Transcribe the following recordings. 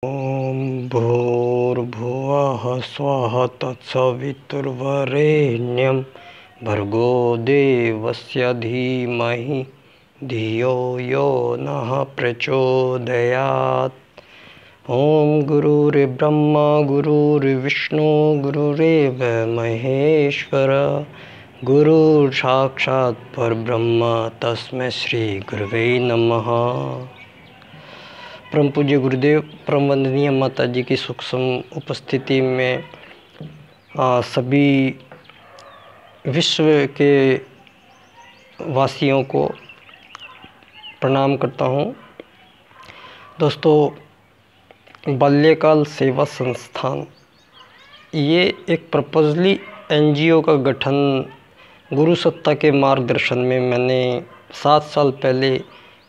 ॐ भूर्भुवः स्वः तत्सवितुर्वरेण्यं भर्गो देवस्य धीमहि धियो यो नः प्रचोदयात्। ॐ गुरुर्ब्रह्मा गुरुर्विष्णु गुरुरेव महेश्वर गुरुर्साक्षात् परब्रह्म तस्मै श्री गुरुवे नमः। परम पूज्य गुरुदेव परम वंदनीय माता जी की सूक्ष्म उपस्थिति में सभी विश्व के वासियों को प्रणाम करता हूँ। दोस्तों, बाल्यकाल सेवा संस्थान ये एक प्रपोजली एनजीओ का गठन गुरु सत्ता के मार्गदर्शन में मैंने 7 साल पहले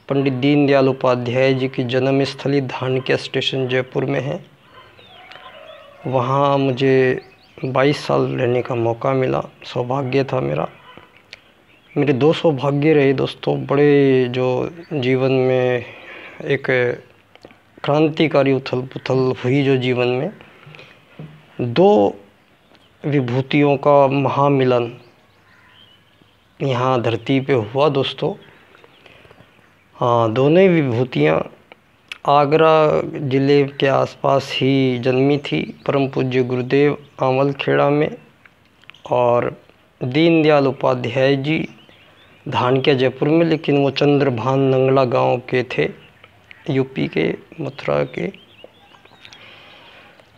पंडित दीनदयाल उपाध्याय जी की जन्मस्थली धानक्या स्टेशन जयपुर में है। वहाँ मुझे 22 साल रहने का मौका मिला। सौभाग्य था मेरे 2 सौभाग्य रहे दोस्तों। बड़े जो जीवन में एक क्रांतिकारी उथल पुथल हुई जो जीवन में 2 विभूतियों का महामिलन यहाँ धरती पे हुआ दोस्तों। दोनों विभूतियाँ आगरा ज़िले के आसपास ही जन्मी थी। परम पूज्य गुरुदेव आमल खेड़ा में और दीनदयाल उपाध्याय जी धानक्या जयपुर में, लेकिन वो चंद्रभान नंगला गांव के थे, यूपी के मथुरा के।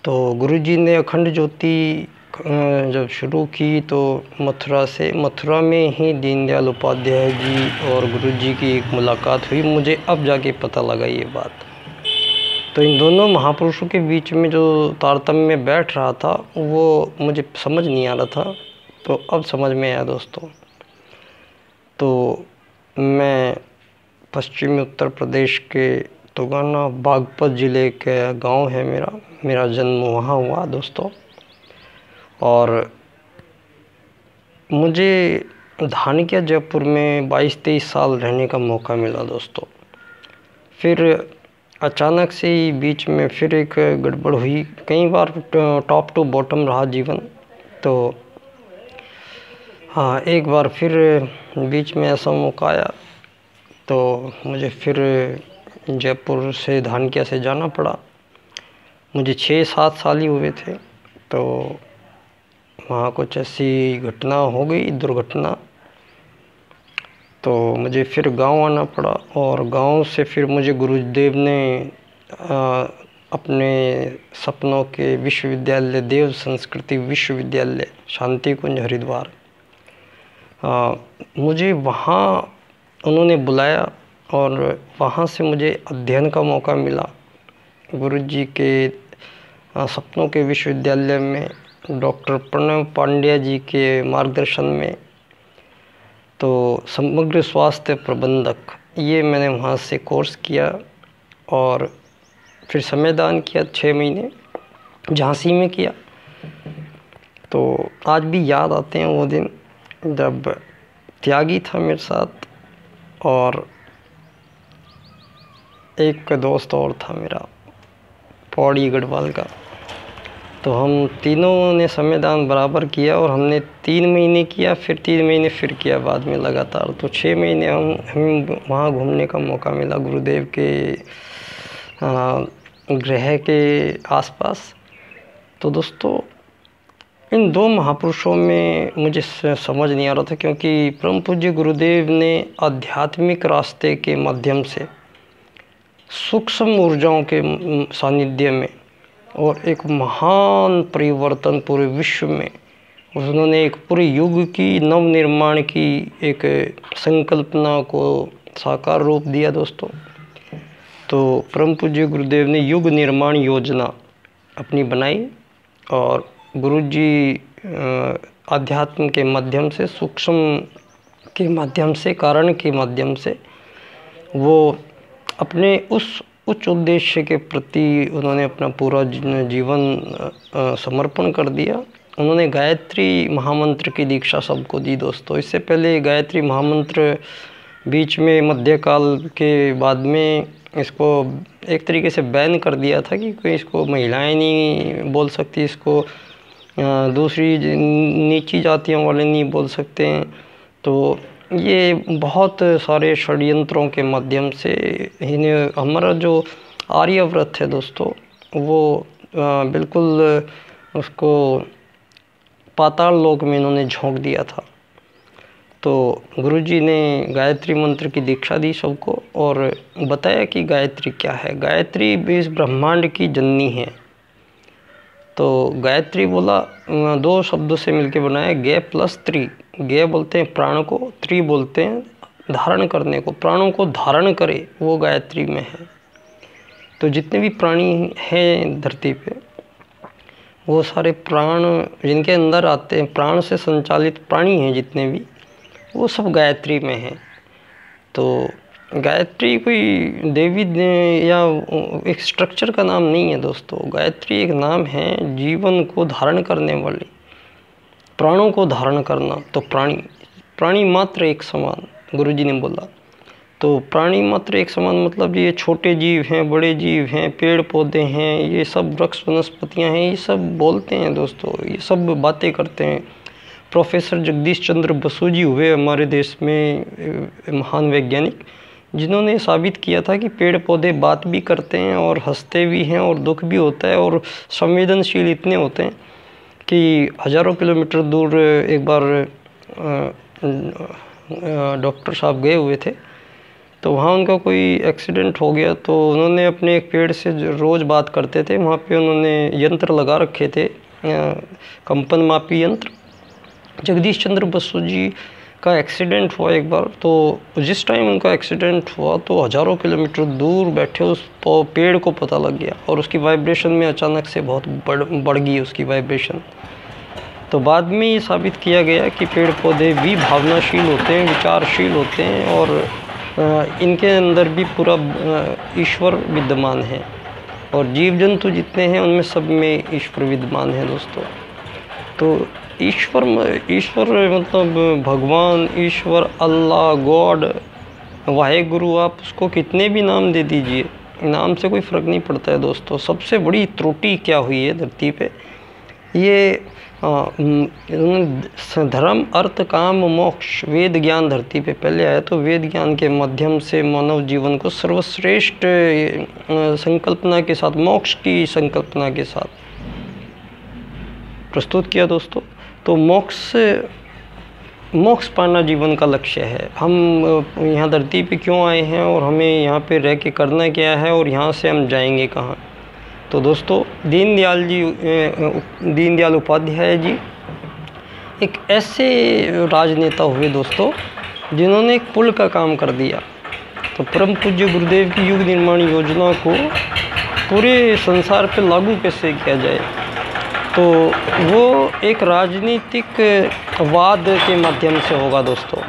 तो गुरुजी ने अखंड ज्योति जब शुरू की तो मथुरा में ही दीनदयाल उपाध्याय जी और गुरुजी की एक मुलाकात हुई। मुझे अब जाके पता लगा ये बात। तो इन दोनों महापुरुषों के बीच में जो तारतम्य बैठ रहा था वो मुझे समझ नहीं आ रहा था, तो अब समझ में आया दोस्तों। तो मैं पश्चिमी उत्तर प्रदेश के तोगाना बागपत ज़िले के गांव है मेरा जन्म वहाँ हुआ दोस्तों। और मुझे धानक्या जयपुर में 22-23 साल रहने का मौका मिला दोस्तों। फिर अचानक से ही बीच में फिर एक गड़बड़ हुई। कई बार टॉप टू बॉटम रहा जीवन। तो हाँ, एक बार फिर बीच में ऐसा मौका आया तो मुझे फिर जयपुर से धानक्या से जाना पड़ा। मुझे 6-7 साल ही हुए थे। तो वहाँ कुछ ऐसी घटना हो गई, दुर्घटना, तो मुझे फिर गांव आना पड़ा। और गांव से फिर मुझे गुरुदेव ने अपने सपनों के विश्वविद्यालय देव संस्कृति विश्वविद्यालय शांति कुंज हरिद्वार मुझे वहाँ उन्होंने बुलाया और वहाँ से मुझे अध्ययन का मौका मिला गुरुजी के सपनों के विश्वविद्यालय में डॉक्टर प्रणव पांड्या जी के मार्गदर्शन में। तो समग्र स्वास्थ्य प्रबंधक ये मैंने वहाँ से कोर्स किया और फिर समयदान किया 6 महीने झांसी में किया। तो आज भी याद आते हैं वो दिन जब त्यागी था मेरे साथ और एक दोस्त और था मेरा पौड़ी गढ़वाल का। तो हम तीनों ने समयदान बराबर किया और हमने 3 महीने किया, फिर 3 महीने फिर किया बाद में लगातार। तो 6 महीने हमें वहाँ घूमने का मौका मिला गुरुदेव के गृह के आसपास। तो दोस्तों, इन 2 महापुरुषों में मुझे समझ नहीं आ रहा था, क्योंकि परम पूज्य गुरुदेव ने आध्यात्मिक रास्ते के माध्यम से सूक्ष्म ऊर्जाओं के सानिध्य में और एक महान परिवर्तन पूरे विश्व में उन्होंने एक पूरे युग की नवनिर्माण की एक संकल्पना को साकार रूप दिया दोस्तों। तो परम पूज्य गुरुदेव ने युग निर्माण योजना अपनी बनाई और गुरुजी आध्यात्म के माध्यम से, सूक्ष्म के माध्यम से, कारण के माध्यम से वो अपने उस उच्च उद्देश्य के प्रति उन्होंने अपना पूरा जीवन समर्पण कर दिया। उन्होंने गायत्री महामंत्र की दीक्षा सबको दी दोस्तों। इससे पहले गायत्री महामंत्र बीच में मध्यकाल के बाद में इसको एक तरीके से बैन कर दिया था कि कोई इसको महिलाएं नहीं बोल सकती, इसको दूसरी नीची जातियों वाले नहीं बोल सकते हैं। तो ये बहुत सारे षड्यंत्रों के माध्यम से इन्हें हमारा जो आर्यव्रत है दोस्तों, वो बिल्कुल उसको पाताल लोक में इन्होंने झोंक दिया था। तो गुरुजी ने गायत्री मंत्र की दीक्षा दी सबको और बताया कि गायत्री क्या है। गायत्री इस ब्रह्मांड की जननी है। तो गायत्री बोला 2 शब्दों से मिलकर बनाया, गे प्लस त्री। गे बोलते हैं प्राण को, त्री बोलते हैं धारण करने को, प्राणों को धारण करे वो गायत्री में है। तो जितने भी प्राणी हैं धरती पे, वो सारे प्राण जिनके अंदर आते हैं, प्राण से संचालित प्राणी हैं जितने भी, वो सब गायत्री में हैं। तो गायत्री कोई देवी या एक स्ट्रक्चर का नाम नहीं है दोस्तों। गायत्री एक नाम है जीवन को धारण करने वाली, प्राणों को धारण करना। तो प्राणी मात्र एक समान गुरुजी ने बोला। तो प्राणी मात्र एक समान मतलब ये छोटे जीव हैं, बड़े जीव हैं, पेड़ पौधे हैं, ये सब वृक्ष वनस्पतियाँ हैं, ये सब बोलते हैं दोस्तों, ये सब बातें करते हैं। प्रोफेसर जगदीश चंद्र बसु जी हुए हमारे देश में महान वैज्ञानिक, जिन्होंने साबित किया था कि पेड़ पौधे बात भी करते हैं और हंसते भी हैं और दुख भी होता है और संवेदनशील इतने होते हैं कि हज़ारों किलोमीटर दूर एक बार डॉक्टर साहब गए हुए थे। तो वहाँ उनका कोई एक्सीडेंट हो गया, तो उन्होंने अपने एक पेड़ से रोज़ बात करते थे। वहाँ पे उन्होंने यंत्र लगा रखे थे, कंपन मापी यंत्र। जगदीश चंद्र बसु जी का एक्सीडेंट हुआ एक बार, तो जिस टाइम उनका एक्सीडेंट हुआ तो हज़ारों किलोमीटर दूर बैठे उस पेड़ को पता लग गया और उसकी वाइब्रेशन में अचानक से बहुत बढ़ गई उसकी वाइब्रेशन। तो बाद में ये साबित किया गया कि पेड़ पौधे भी भावनाशील होते हैं, विचारशील होते हैं और इनके अंदर भी पूरा ईश्वर विद्यमान है। और जीव जंतु जितने हैं उनमें सब में ईश्वर विद्यमान है दोस्तों। तो ईश्वर मतलब भगवान, ईश्वर, अल्लाह, गॉड, वाहेगुरु, आप उसको कितने भी नाम दे दीजिए, नाम से कोई फ़र्क नहीं पड़ता है दोस्तों। सबसे बड़ी त्रुटि क्या हुई है धरती पे, ये धर्म, अर्थ, काम, मोक्ष, वेद ज्ञान धरती पे पहले आया। तो वेद ज्ञान के माध्यम से मानव जीवन को सर्वश्रेष्ठ संकल्पना के साथ, मोक्ष की संकल्पना के साथ प्रस्तुत किया दोस्तों। तो मोक्ष पाना जीवन का लक्ष्य है। हम यहाँ धरती पे क्यों आए हैं और हमें यहाँ पे रह के करना क्या है और यहाँ से हम जाएंगे कहाँ। तो दोस्तों दीनदयाल उपाध्याय जी एक ऐसे राजनेता हुए दोस्तों जिन्होंने एक पुल का काम कर दिया। तो परम पूज्य गुरुदेव की युग निर्माण योजना को पूरे संसार पे लागू कैसे किया जाए, तो वो एक राजनीतिक वाद के माध्यम से होगा दोस्तों।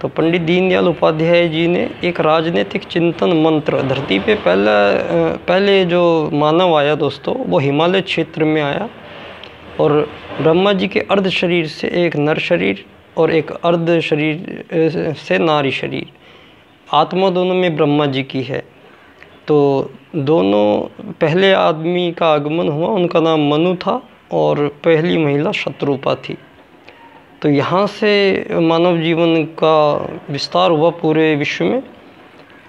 तो पंडित दीनदयाल उपाध्याय जी ने एक राजनीतिक चिंतन मंत्र, धरती पे पहले जो मानव आया दोस्तों वो हिमालय क्षेत्र में आया और ब्रह्मा जी के अर्ध शरीर से एक नर शरीर और एक अर्ध शरीर से नारी शरीर, आत्मा दोनों में ब्रह्मा जी की है। तो दोनों पहले आदमी का आगमन हुआ, उनका नाम मनु था और पहली महिला शत्रुपा थी। तो यहाँ से मानव जीवन का विस्तार हुआ पूरे विश्व में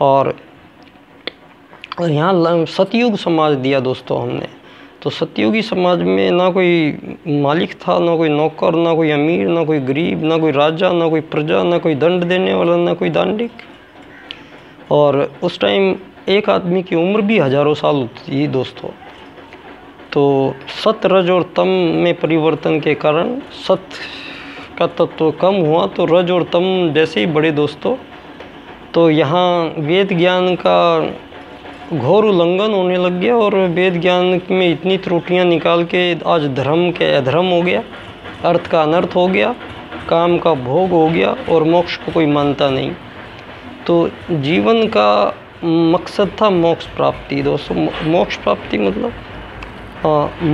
और यहाँ सतयुग समाज दिया दोस्तों हमने। तो सतयुगी समाज में ना कोई मालिक था, ना कोई नौकर, ना कोई अमीर, ना कोई गरीब, ना कोई राजा, ना कोई प्रजा, ना कोई दंड देने वाला, ना कोई दांडिक। और उस टाइम एक आदमी की उम्र भी हज़ारों साल होती थी दोस्तों। तो सत, रज और तम में परिवर्तन के कारण सत का तत्व कम हुआ तो रज और तम जैसे ही बढ़े दोस्तों, तो यहाँ वेद ज्ञान का घोर उल्लंघन होने लग गया और वेद ज्ञान में इतनी त्रुटियां निकाल के आज धर्म के अधर्म हो गया, अर्थ का अनर्थ हो गया, काम का भोग हो गया और मोक्ष को कोई मानता नहीं। तो जीवन का मकसद था मोक्ष प्राप्ति दोस्तों। मोक्ष प्राप्ति मतलब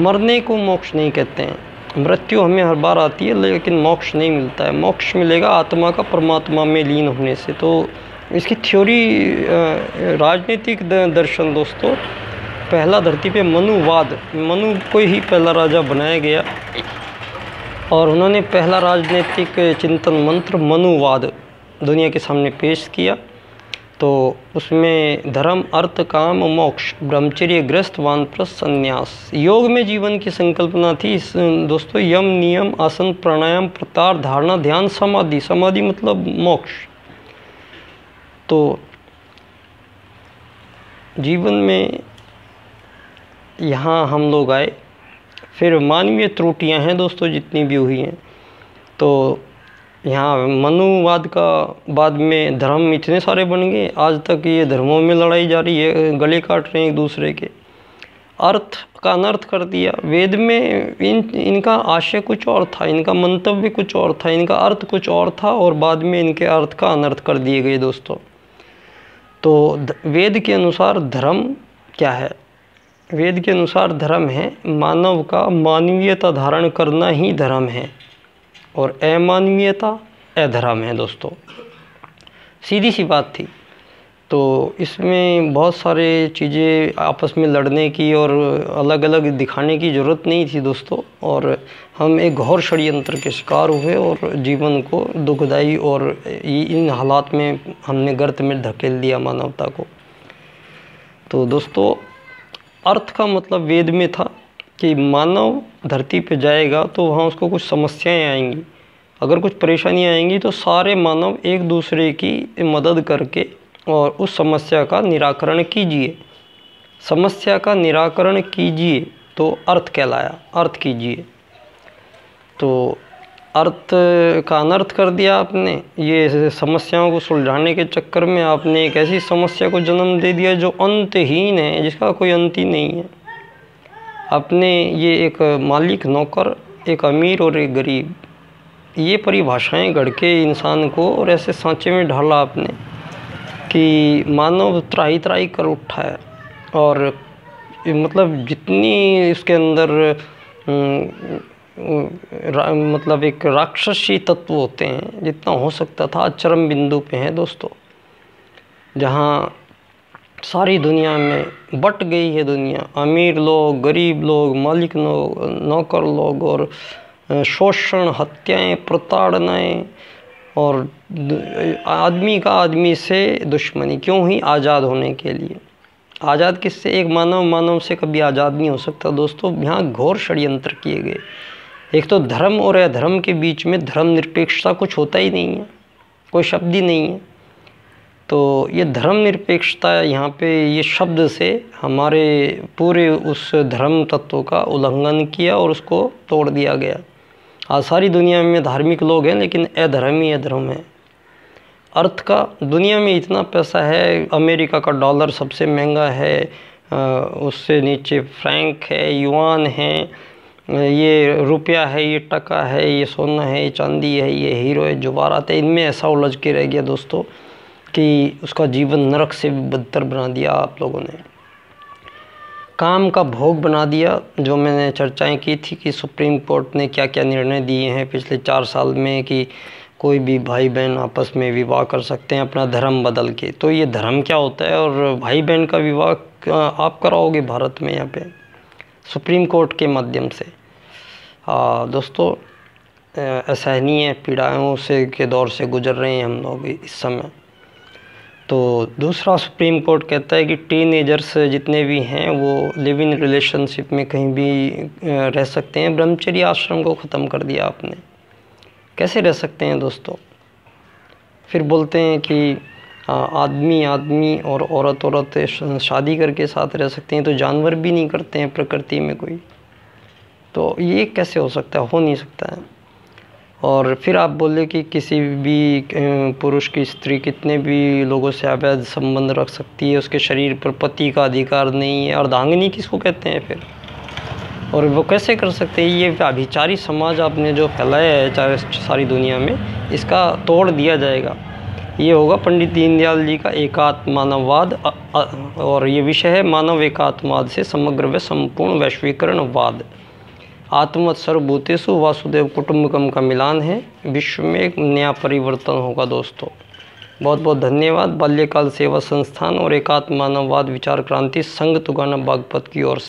मरने को मोक्ष नहीं कहते हैं। मृत्यु हमें हर बार आती है लेकिन मोक्ष नहीं मिलता है। मोक्ष मिलेगा आत्मा का परमात्मा में लीन होने से। तो इसकी थ्योरी राजनीतिक दर्शन दोस्तों, पहला धरती पे मनुवाद, मनु को ही पहला राजा बनाया गया और उन्होंने पहला राजनीतिक चिंतन मंत्र मनुवाद दुनिया के सामने पेश किया। तो उसमें धर्म, अर्थ, काम, मोक्ष, ब्रह्मचर्य, गृहस्थ, वानप्रस्थ, संन्यास, योग में जीवन की संकल्पना थी दोस्तों। यम, नियम, आसन, प्राणायाम, प्रत्याहार, धारणा, ध्यान, समाधि, समाधि मतलब मोक्ष। तो जीवन में यहाँ हम लोग आए, फिर मानवीय त्रुटियाँ हैं दोस्तों जितनी भी हुई हैं। तो यहाँ मनुवाद का बाद में धर्म इतने सारे बन गए, आज तक ये धर्मों में लड़ाई जारी है, गले काट रहे हैं एक दूसरे के। अर्थ का अनर्थ कर दिया। वेद में इनका आशय कुछ और था, इनका मंतव्य कुछ और था, इनका अर्थ कुछ और था और बाद में इनके अर्थ का अनर्थ कर दिए गए दोस्तों। तो वेद के अनुसार धर्म क्या है? वेद के अनुसार धर्म है मानव का मानवीयता धारण करना ही धर्म है और अमानवीयता अधर्म है दोस्तों। सीधी सी बात थी। तो इसमें बहुत सारे चीज़ें आपस में लड़ने की और अलग अलग दिखाने की ज़रूरत नहीं थी दोस्तों, और हम एक घोर षड्यंत्र के शिकार हुए और जीवन को दुखदाई और इन हालात में हमने गर्त में धकेल दिया मानवता को। तो दोस्तों अर्थ का मतलब वेद में था कि मानव धरती पे जाएगा तो वहाँ उसको कुछ समस्याएं आएंगी, अगर कुछ परेशानियाँ आएंगी तो सारे मानव एक दूसरे की मदद करके और उस समस्या का निराकरण कीजिए। समस्या का निराकरण कीजिए तो अर्थ कहलाया, अर्थ कीजिए। तो अर्थ का अनर्थ कर दिया आपने। ये समस्याओं को सुलझाने के चक्कर में आपने एक ऐसी समस्या को जन्म दे दिया जो अंतहीन है, जिसका कोई अंत ही नहीं है। आपने ये एक मालिक, नौकर, एक अमीर और एक गरीब, ये परिभाषाएं गढ़ के इंसान को और ऐसे सांचे में ढाला आपने कि मानव त्राही त्राही कर उठा है। और मतलब जितनी इसके अंदर मतलब एक राक्षसी तत्व होते हैं, जितना हो सकता था चरम बिंदु पे हैं दोस्तों, जहाँ सारी दुनिया में बट गई है दुनिया। अमीर लोग, गरीब लोग, मालिक लोग, नौकर लोग, और शोषण, हत्याएं, प्रताड़नाएं और आदमी का आदमी से दुश्मनी। क्यों ही? आज़ाद होने के लिए। आज़ाद किससे? एक मानव से कभी आज़ाद नहीं हो सकता दोस्तों। यहाँ घोर षड्यंत्र किए गए। एक तो धर्म और अधर्म के बीच में धर्म निरपेक्षता कुछ होता ही नहीं है, कोई शब्द ही नहीं है। तो ये धर्म निरपेक्षता यहाँ पे ये शब्द से हमारे पूरे उस धर्म तत्व का उल्लंघन किया और उसको तोड़ दिया गया। आज सारी दुनिया में धार्मिक लोग हैं लेकिन अधर्म ही अधर्म है। अर्थ का दुनिया में इतना पैसा है, अमेरिका का डॉलर सबसे महंगा है, उससे नीचे फ्रैंक है, युआन है, ये रुपया है, ये टका है, ये सोना है, ये चांदी है, ये हीरो है, जुवारात है। इनमें ऐसा उलझ के रह गया दोस्तों कि उसका जीवन नरक से भी बदतर बना दिया आप लोगों ने। काम का भोग बना दिया। जो मैंने चर्चाएं की थी कि सुप्रीम कोर्ट ने क्या क्या निर्णय दिए हैं पिछले 4 साल में कि कोई भी भाई बहन आपस में विवाह कर सकते हैं अपना धर्म बदल के। तो ये धर्म क्या होता है और भाई बहन का विवाह आप कराओगे भारत में यहाँ पे सुप्रीम कोर्ट के माध्यम से। दोस्तों असहनीय पीड़ाओं से के दौर से गुजर रहे हैं हम लोग इस समय। तो दूसरा सुप्रीम कोर्ट कहता है कि टीनेजर्स जितने भी हैं वो लिव इन रिलेशनशिप में कहीं भी रह सकते हैं। ब्रह्मचर्य आश्रम को ख़त्म कर दिया आपने। कैसे रह सकते हैं दोस्तों? फिर बोलते हैं कि आदमी आदमी और औरत औरत शादी करके साथ रह सकते हैं, तो जानवर भी नहीं करते हैं प्रकृति में कोई। तो ये कैसे हो सकता है? हो नहीं सकता है। और फिर आप बोले कि किसी भी पुरुष की स्त्री कितने भी लोगों से अवैध संबंध रख सकती है, उसके शरीर पर पति का अधिकार नहीं है। अर्धांगिनी किसको कहते हैं फिर? और वो कैसे कर सकते हैं? ये अभिचारी समाज आपने जो फैलाया है सारी दुनिया में, इसका तोड़ दिया जाएगा। ये होगा पंडित दीनदयाल जी का एकात्मानववाद, और ये विषय है मानव एकात्मवाद से समग्र व संपूर्ण वैश्वीकरणवाद। आत्मवत् सर्वभूतेषु वासुदेव कुटुंबकम का मिलान है। विश्व में एक नया परिवर्तन होगा दोस्तों। बहुत बहुत धन्यवाद। बाल्यकाल सेवा संस्थान और एकात्म मानववाद विचार क्रांति संघ तुगाना बागपत की ओर से।